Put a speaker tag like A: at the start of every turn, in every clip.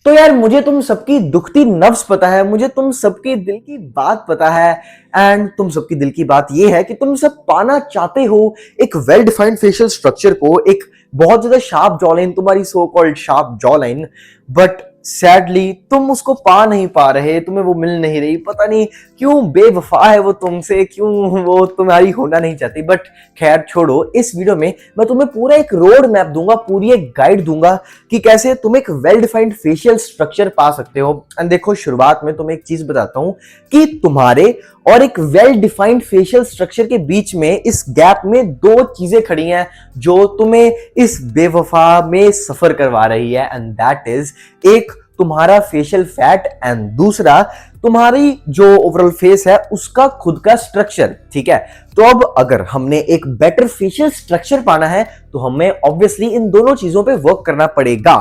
A: तो यार मुझे तुम सबकी दुखती नब्ज पता है, मुझे तुम सबके दिल की बात पता है। एंड तुम सबकी दिल की बात ये है कि तुम सब पाना चाहते हो एक वेल डिफाइंड फेशियल स्ट्रक्चर को, एक बहुत ज्यादा शार्प जॉ लाइन, तुम्हारी so called sharp jaw line. But sadly तुम उसको पा नहीं पा रहे, तुम्हें वो मिल नहीं रही। पता नहीं क्यों बेवफा है वो तुमसे, क्यों वो तुम्हारी होना नहीं चाहती। बट खैर छोड़ो, इस वीडियो में मैं तुम्हें पूरा एक रोड मैप दूंगा, पूरी एक गाइड दूंगा कि कैसे तुम एक वेल डिफाइंड फेशियल स्ट्रक्चर पा सकते हो। एंड देखो, शुरुआत में तुम्हें एक चीज बताता हूं कि तुम्हारे और एक वेल डिफाइंड फेशियल स्ट्रक्चर के बीच में, इस गैप में दो चीजें खड़ी हैं जो तुम्हें इस बेवफा में सफर करवा रही है। एंड दैट इज, एक तुम्हारा फेशियल फैट एंड दूसरा तुम्हारी जो ओवरऑल फेस है उसका खुद का स्ट्रक्चर। ठीक है, तो अब अगर हमने एक बेटर फेशियल स्ट्रक्चर पाना है तो हमें ऑब्वियसली इन दोनों चीजों पे वर्क करना पड़ेगा।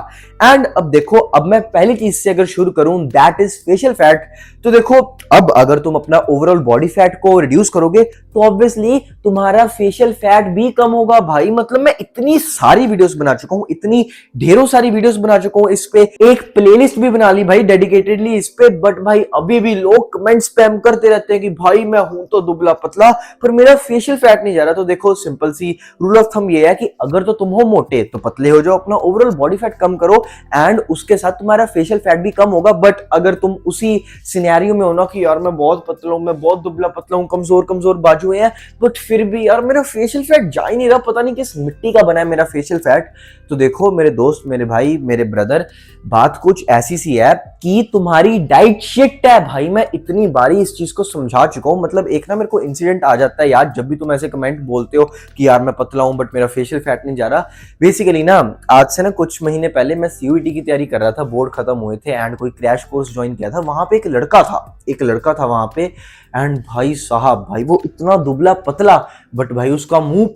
A: एंड अब देखो, अब मैं पहली चीज से अगर शुरू करूं, दैट इज फेशियल फैट। तो देखो, अब अगर तुम अपना ओवरऑल बॉडी फैट को रिड्यूस करोगे तो ऑब्वियसली तुम्हारा फेशियल फैट भी कम होगा भाई। मतलब मैं इतनी सारी वीडियोस बना चुका हूं, इतनी ढेरों सारी वीडियोस बना चुका हूं इस पे, एक प्लेलिस्ट भी बना ली भाई डेडिकेटेडली इस पे। बट भाई अभी भी लोग कमेंट स्पैम करते रहते हैं कि भाई मैं हूं तो दुबला पतला पर मेरा फेशियल फैट नहीं जा रहा। तो देखो, सिंपल सी रूल ऑफ थंब ये है कि अगर तो तुम हो मोटे तो पतले हो जाओ, अपना ओवरऑल बॉडी फैट कम करो एंड उसके साथ तुम्हारा फेशियल फैट भी कम होगा। बट अगर तुम उसी सिनेरियो में हो ना कि यार मैं बहुत पतला हूं, मैं बहुत दुबला पतला हूं, कमजोर कमजोर बाजू हैं, बट फिर भी यार मेरा फेशियल फैट जा ही नहीं रहा, पता नहीं किस मिट्टी का बना है मेरा फेशियल फैट। तो देखो मेरे दोस्त, मेरे भाई, मेरे ब्रदर, बात कुछ ऐसी सी है कि तुम्हारी डाइट शिट है भाई। मैं इतनी बारी इस चीज को समझा चुका हूं। मतलब एक ना मेरे को इंसिडेंट आ जाता है यार, जब भी तुम ऐसे कमेंट बोलते हो कि यार मैं पतला हूं बट मेरा फेशियल फैट नहीं जा रहा। बेसिकली ना, आज से ना कुछ महीने पहले मैं सीयूईटी की तैयारी कर रहा था, बोर्ड खत्म हुए थे एंड कोई क्रैश कोर्स ज्वाइन किया था। वहां पे एक लड़का था वहां पे। एंड भाई साहब, भाई वो इतना दुबला पतला, बट भाई उसका मुंह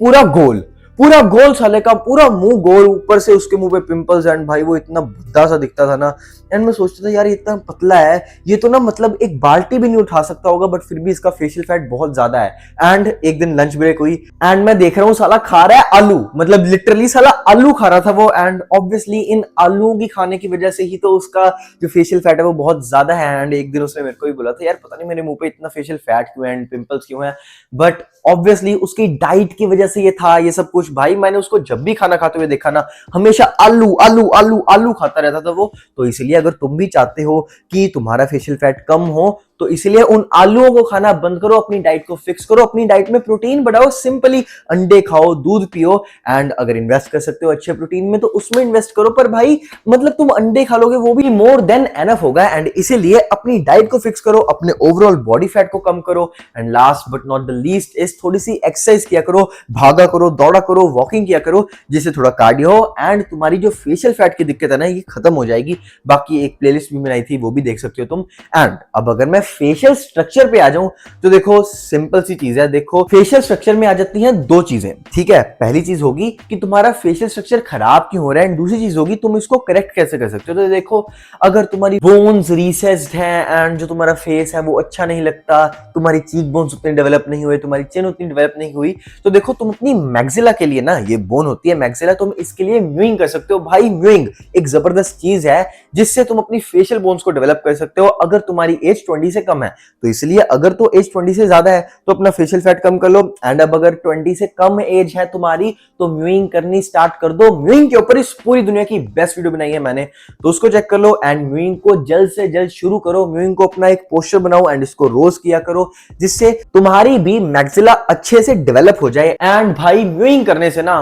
A: पूरा गोल साले का, पूरा मुंह गोल, ऊपर से उसके मुंह पे पिंपल्स। एंड भाई वो इतना भद्दा सा दिखता था ना। एंड मैं सोचता था यार इतना पतला है, ये तो ना मतलब एक बाल्टी भी नहीं उठा सकता होगा, बट फिर भी इसका फेशियल फैट बहुत ज्यादा है। एंड एक दिन लंच ब्रेक हुई एंड मैं देख रहा हूँ साला खा रहा है आलू, मतलब लिटरली साला आलू खा रहा था वो। एंड ऑब्वियसली इन आलू की खाने की वजह से ही तो उसका जो फेशियल फैट है वो बहुत ज्यादा है। एंड एक दिन उसने मेरे को भी बोला था यार पता नहीं मेरे मुंह पे इतना फेशियल फैट क्यों है एंड पिंपल्स क्यों है। बट ऑब्वियसली उसकी डाइट की वजह से ये था, ये सब कुछ। भाई मैंने उसको जब भी खाना खाते हुए देखा ना, हमेशा आलू आलू आलू आलू खाता रहता था वो। तो इसलिए अगर तुम भी चाहते हो कि तुम्हारा फेशियल फैट कम हो तो इसलिए उन आलूओं को खाना बंद करो, अपनी डाइट को फिक्स करो, अपनी डाइट में प्रोटीन बढ़ाओ, सिंपली अंडे खाओ, दूध पियो। एंड अगर इन्वेस्ट कर सकते हो अच्छे प्रोटीन में तो उसमें इन्वेस्ट करो। पर भाई मतलब तुम अंडे खा लोगे वो भी मोर देन एनफ होगा। एंड इसीलिए अपनी डाइट को फिक्स करो, अपने ओवरऑल बॉडी फैट को कम करो। And last but not the least is, थोड़ी सी एक्सरसाइज किया करो, भागा करो, दौड़ा करो, वॉकिंग किया करो, जिससे थोड़ा कार्डियो एंड तुम्हारी जो फेशियल फैट की दिक्कत है ना ये खत्म हो जाएगी। बाकी एक प्लेलिस्ट भी बनाई थी, वो भी देख सकते हो तुम। एंड अब अगर मैं फेशियल स्ट्रक्चर पे आ जाऊं तो देखो सिंपल सी चीज है। देखो फेशियल स्ट्रक्चर में आ जाती हैं दो चीजें। ठीक है, पहली चीज होगी कि तुम्हारा फेशियल स्ट्रक्चर खराब क्यों हो रहा है, एंड दूसरी चीज होगी तुम इसको करेक्ट कैसे कर सकते हो। तो देखो, अगर तुम्हारी बोन्स रिसेस्ड हैं एंड जो तुम्हारा फेस है वो अच्छा नहीं लगता, तुम्हारी चीक बोन्स उतनी डेवलप नहीं हुए, तुम्हारी चिन उतनी डेवलप नहीं हुई, तो देखो तुम अपनी मैक्सिला के लिए ना, ये बोन होती है मैक्सिला, तुम इसके लिए म्यूइंग कर सकते हो। भाई म्यूइंग एक जबरदस्त चीज है जिससे तुम अपनी फेशियल बोन्स को डेवलप कर सकते हो। अगर तुम्हारी एज 20 से कम है तो इसलिए, अगर तो एज 20 से ज्यादा है तो अपना फेशियल फैट कम कर लो। एंड अब अगर 20 से कम एज है तुम्हारी तो म्यूइंग करनी स्टार्ट कर दो। म्यूइंग के ऊपर इस पूरी दुनिया की बेस्ट वीडियो बनाई है मैंने, तो उसको चेक कर लो। एंड म्यूइंग को जल्द से जल्द शुरू करो, म्यूइंग को अपना एक पोस्चर बनाओ एंड इसको रोज किया करो, जिससे तुम्हारी भी मैक्सिला अच्छे से डेवलप हो जाए। एंड भाई म्यूइंग करने से ना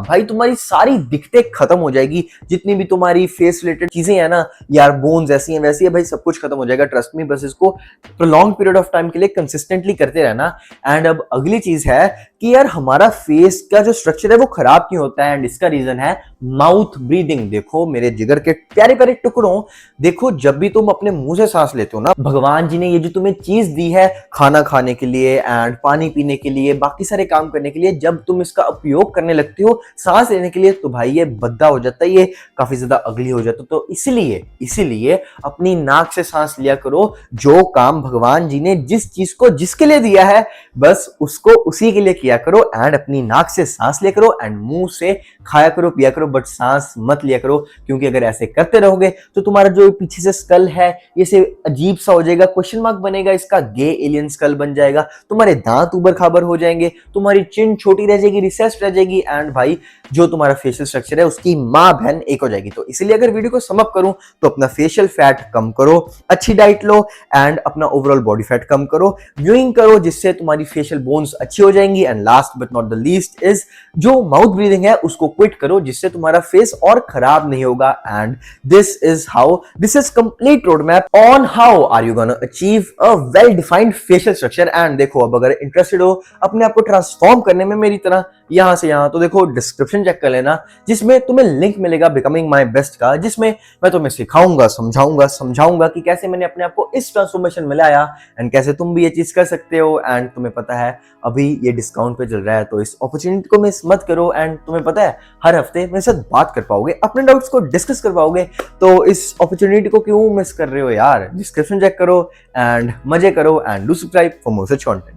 A: भाई तुम्हारी सारी दिक्कतें खत्म हो जाएगी, जितनी भी तुम्हारी फेस रिलेटेड चीजें हैं ना यार, बोन्स ऐसी हैं वैसी है, भाई सब कुछ खत्म हो जाएगा, ट्रस्ट मी। बस इसको लॉन्ग पीरियड ऑफ टाइम के लिए कंसिस्टेंटली करते रहना। एंड अब अगली चीज है कि यार हमारा फेस का जो स्ट्रक्चर है वो खराब क्यों होता है, एंड इसका रीजन है माउथ ब्रीदिंग। देखो मेरे जिगर के प्यारे प्यारे टुकड़ों, देखो जब भी तुम अपने मुंह से सांस लेते हो ना, भगवान जी ने ये जो तुम्हें चीज दी है खाना खाने के लिए एंड पानी पीने के लिए, बाकी सारे काम करने के लिए, जब तुम इसका उपयोग करने लगते हो सांस लेने के लिए तो भाई ये भद्दा हो जाता है, ये काफी ज्यादा अगली हो जाता है। तो इसीलिए अपनी नाक से सांस लिया करो, जो काम भगवान जी ने जिस चीज को जिसके लिए दिया है बस उसको उसी के लिए किया करो। एंड अपनी नाक से सांस लिया करो एंड मुंह से खाया करो पिया करो, बट सांस मत लिया करो, क्योंकि अगर ऐसे करते रहोगे तो तुम्हारा जो पीछे से स्कल है ये से अजीब सा हो जाएगा, क्वेश्चन मार्क बनेगा, इसका गे एलियन स्कल बन जाएगा, तुम्हारे दांत उबर खाबर हो जाएंगे, तुम्हारी चिन छोटी रह जाएगी, रिसेस्ड रह जाएगी, एंड भाई जो तुम्हारा फेशियल स्ट्रक्चर है उसकी माँ बहन एक हो जाएगी। तो इसीलिए अगर वीडियो को सम अप करूं तो अपना फेशियल फैट कम करो, अच्छी डाइट लो एंड अपना ओवरऑल बॉडी फैट कम करो, व्यूइंग करो जिससे तुम्हारी फेशियल बोन्स अच्छी हो जाएंगी, and last but not the least is जो माउथ ब्रीदिंग है उसको क्विट करो जिससे तुम्हारा फेस और खराब नहीं होगा। And this is complete road map on how are you gonna achieve a well defined facial structure. एंड देखो अब अगर इंटरेस्टेड हो अपने आप को ट्रांसफॉर्म करने में मेरी तरह यहां से यहां, तो देखो डिस्क्रिप्शन चेक कर लेना जिसमें तुम्हें लिंक मिलेगा बिकमिंग माई बेस्ट का, जिसमें मैं तुम्हें सिखाऊंगा समझाऊंगा कि कैसे मैंने अपने आप को इस ट्रांसफॉर्मेशन में लाया एंड कैसे तुम भी ये चीज कर सकते हो। एंड तुम्हें पता है अभी ये डिस्काउंट पे चल रहा है तो इस अपॉर्चुनिटी को मिस मत करो। एंड तुम्हें पता है हर हफ्ते मेरे साथ बात कर पाओगे, अपने डाउट्स को डिस्कस कर पाओगे, तो इस अपॉर्चुनिटी को क्यों मिस कर रहे हो यार। डिस्क्रिप्शन चेक करो एंड मजे करो and do subscribe for more such content.